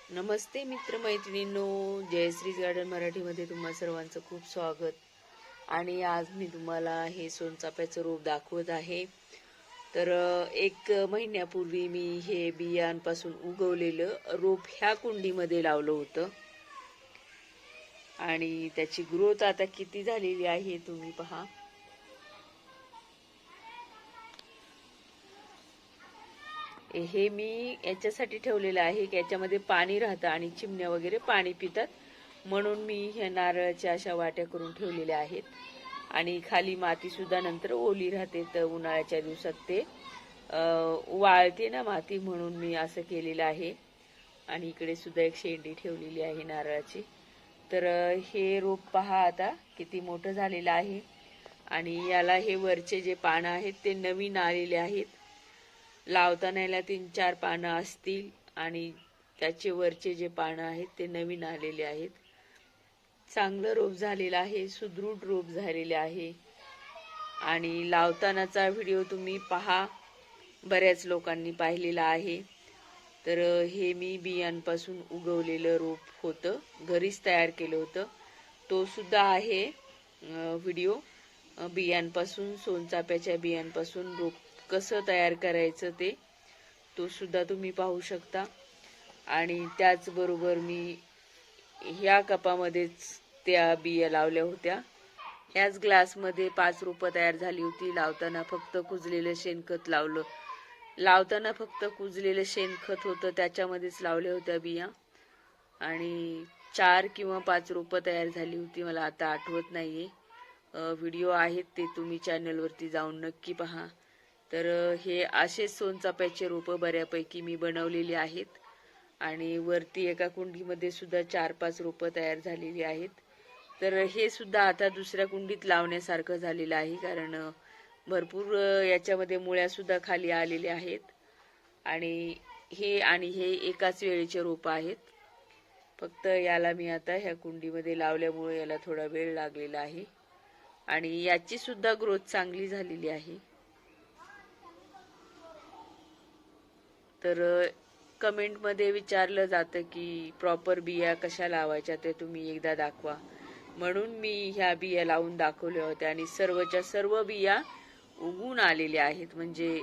नमस्ते मित्रमैत्रिणींनो, जयश्रीज garden मराठीमध्ये तुम्हा सर्वांचं खूप स्वागत. आणि आज मी तुम्हाला हे सोनचाफ्याचं रोप दाखवत आहे. तर 1 महिन्यापूर्वी मी हे बियांपासून उगवलेलं रोप ह्या कुंडीमध्ये लावलं होतं आणि त्याची ग्रोथ आता किती झालेली आहे तुम्ही पहा. हे मी याच्यासाठी ठेवलेलं आहे की याच्यामध्ये पाणी राहतं आणि चिमण्या वगैरे पाणी पितात, म्हणून मी ह्या नारळाच्या अशा वाट्या करून ठेवलेल्या आहेत. आणि खाली माती सुद्धा नंतर ओली राहते, तर उन्हाळ्याच्या दिवसात ते वाळते ना माती, म्हणून मी असं केलेलं आहे. आणि इकडे सुद्धा एक शेंडी ठेवलेली आहे नारळाची. तर हे रोप पहा आता किती मोठं झालेलं आहे. आणि याला हे वरचे जे पानं आहेत ते नवीन आलेले आहेत. लावताना याला 3-4 पानं असतील आणि त्याचे वरचे जे पानं आहेत ते नवीन आलेले आहेत. चांगलं रोप झालेलं आहे, सुदृढ रोप झालेले आहे. आणि लावतानाचा व्हिडिओ तुम्ही पहा, बऱ्याच लोकांनी पाहिलेला आहे. तर हे मी बियांपासून उगवलेलं रोप होतं, घरीच तयार केलं होतं. तो सुद्धा आहे व्हिडिओ. बियांपासून, सोनचाफ्याच्या बियांपासून रोप कसं तयार करायचं ते, तो सुद्धा तुम्ही पाहू शकता. आणि त्याचबरोबर मी ह्या कपामध्येच त्या बिया लावल्या होत्या. ह्याच ग्लासमध्ये 5 रोपं तयार झाली होती. लावताना फक्त कुजलेलं शेणखत लावलं. लावताना फक्त कुजलेलं शेणखत होतं, त्याच्यामध्येच लावल्या होत्या बिया. आणि 4 किंवा 5 रोपं तयार झाली होती, मला आता आठवत नाहीये. व्हिडिओ आहेत ते तुम्ही चॅनलवरती जाऊन नक्की पहा. तर हे असेच सोनचाफ्याचे रोपं बऱ्यापैकी मी बनवलेली आहेत. आणि वरती एका कुंडीमध्ये सुद्धा 4-5 रोपं तयार झालेली आहेत. तर हे सुद्धा आता दुसऱ्या कुंडीत लावण्यासारखं झालेलं आहे, कारण भरपूर याच्यामध्ये मुळ्या सुद्धा खाली आलेल्या आहेत. आणि हे एकाच वेळेचे रोपं आहेत. फक्त याला मी आता ह्या कुंडीमध्ये लावल्यामुळे याला थोडा वेळ लागलेला आहे. आणि याची सुद्धा ग्रोथ चांगली झालेली आहे. तर कमेंटमध्ये विचारलं जातं की प्रॉपर बिया कशा लावायच्या ते तुम्ही एकदा दाखवा, म्हणून मी ह्या बिया लावून दाखवल्या होत्या. आणि सर्वच्या सर्व बिया उगून आलेल्या आहेत. म्हणजे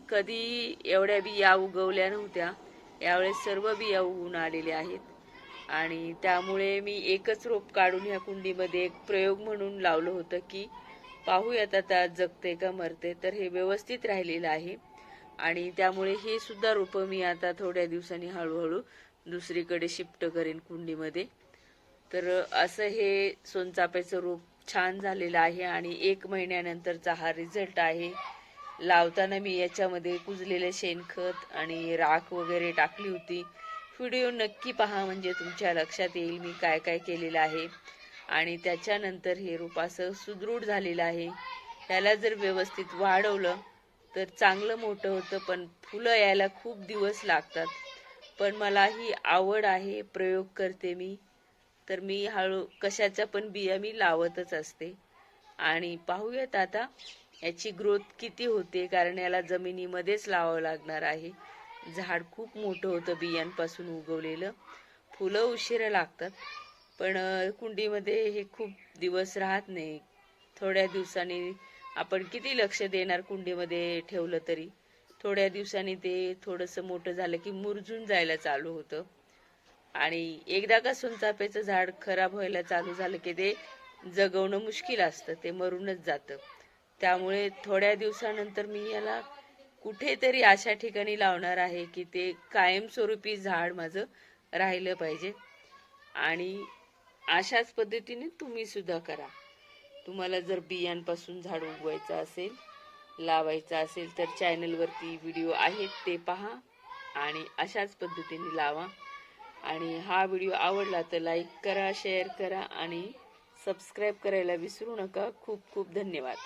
कधी एवढ्या बिया उगवल्या नव्हत्या, यावेळेस सर्व बिया उगून आलेल्या आहेत. आणि त्यामुळे मी एकच रोप काढून ह्या कुंडीमध्ये एक प्रयोग म्हणून लावलं होतं की पाहूयात आता जगते का मरते. तर हे व्यवस्थित राहिलेलं आहे. आणि त्यामुळे हे सुद्धा रोपं मी आता थोड्या दिवसांनी हळूहळू दुसरीकडे शिफ्ट करेन कुंडीमध्ये. तर असं हे सोनचाफ्याचं रोप छान झालेलं आहे. आणि 1 महिन्यानंतरचा हा रिझल्ट आहे. लावताना मी याच्यामध्ये कुजलेले शेणखत आणि राख वगैरे टाकली होती. व्हिडिओ नक्की पहा, म्हणजे तुमच्या लक्षात येईल मी काय काय केलेलं आहे. आणि त्याच्यानंतर हे रोप असं सुदृढ झालेलं आहे. त्याला जर व्यवस्थित वाढवलं तर चांगलं मोठं होतं, पण फुलं यायला खूप दिवस लागतात. पण मला ही आवड आहे, प्रयोग करते मी. तर मी कशाच्या पण बिया मी लावतच असते. आणि पाहूयात आता याची ग्रोथ किती होते, कारण याला जमिनीमध्येच लावावं लागणार आहे. झाड खूप मोठं होतं बियांपासून उगवलेलं. फुलं उशिरा लागतात, पण कुंडीमध्ये हे खूप दिवस राहत नाही. थोड्या दिवसांनी आपण किती लक्ष देणार, कुंडीमध्ये ठेवलं तरी थोड्या दिवसांनी ते थोडंसं मोठं झालं की मुरझून जायला चालू होतं. आणि एकदा का सोनचाफ्याचं झाड खराब व्हायला चालू झालं की ते जगवणं मुश्किल असतं, ते मरूनच जातं. त्यामुळे थोड्या दिवसानंतर मी याला कुठेतरी अशा ठिकाणी लावणार आहे की ते कायमस्वरूपी झाड माझं राहिलं पाहिजे. आणि अशाच पद्धतीने तुम्ही सुद्धा करा. तुम्हाला जर बियांपासून झाड उगवायचं असेल, लावायचं असेल, तर चॅनलवरती व्हिडिओ आहेत ते पहा आणि अशाच पद्धतीने लावा. आणि हा व्हिडिओ आवडला तर लाईक करा, शेअर करा आणि सबस्क्राईब करायला विसरू नका. खूप खूप धन्यवाद.